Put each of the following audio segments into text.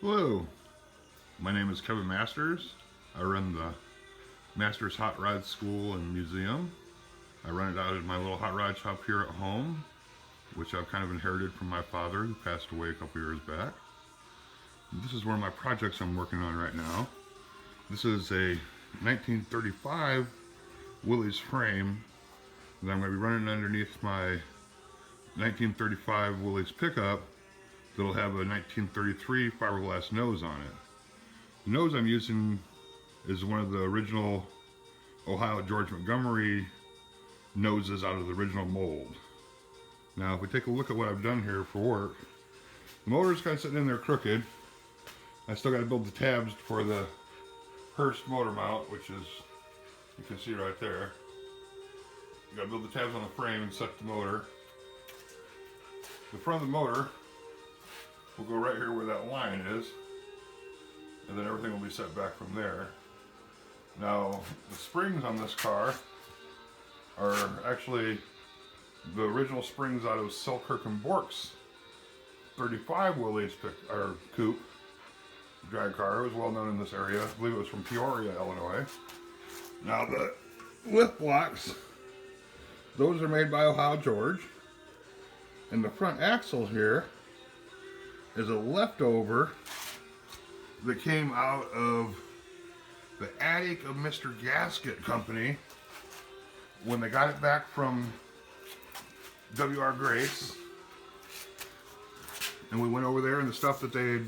Hello, my name is Kevin Masters. I run the Masters Hot Rod School and Museum. I run it out at my little hot rod shop here at home, which I've kind of inherited from my father, who passed away a couple years back. And this is one of my projects I'm working on right now. This is a 1935 Willys frame that I'm going to be running underneath my 1935 Willys pickup that'll have a 1933 fiberglass nose on it. The nose I'm using is one of the original Ohio George Montgomery noses out of the original mold. Now if we take a look at what I've done here for work, the motor's kind of sitting in there crooked. I still got to build the tabs for the Hurst motor mount, which is, you can see right there. You got to build the tabs on the frame and set the motor. The front of the motor will go right here where that line is, and then everything will be set back from there. Now, the springs on this car are actually the original springs out of Selkirk and Bork's 35 Willys coupe drag car. It was well known in this area. I believe it was from Peoria, Illinois. Now, the lift blocks, those are made by Ohio George, and the front axle here is a leftover that came out of the attic of Mr. Gasket Company when they got it back from W.R. Grace. And we went over there, and the stuff that they had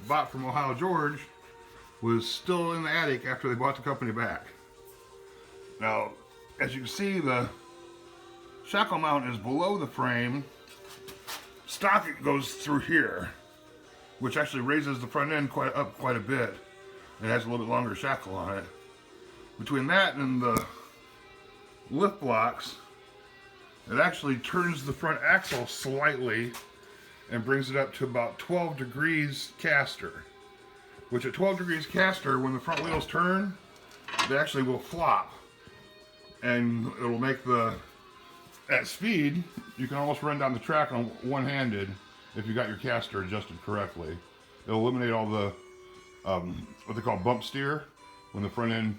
bought from Ohio George was still in the attic after they bought the company back. Now, as you can see, the shackle mount is below the frame. Stock goes through here, which actually raises the front end quite a bit. It has a little bit longer shackle on it. Between that and the lift blocks, it actually turns the front axle slightly and brings it up to about 12 degrees caster. Which at 12 degrees caster, when the front wheels turn, they actually will flop. And it'll make at speed, you can almost run down the track on one-handed if you got your caster adjusted correctly. It'll eliminate all the what they call bump steer, when the front end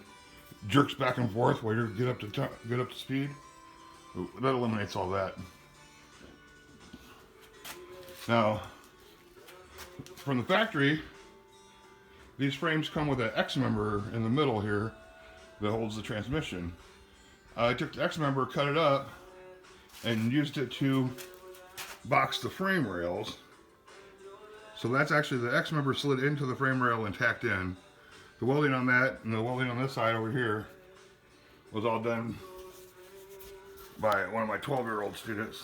jerks back and forth while you get up to speed. That eliminates all that. Now, from the factory, these frames come with an X member in the middle here that holds the transmission. I took the X member, cut it up, and used it to box the frame rails. So that's actually the X member slid into the frame rail and tacked in. The welding on that and the welding on this side over here was all done by one of my 12-year-old students.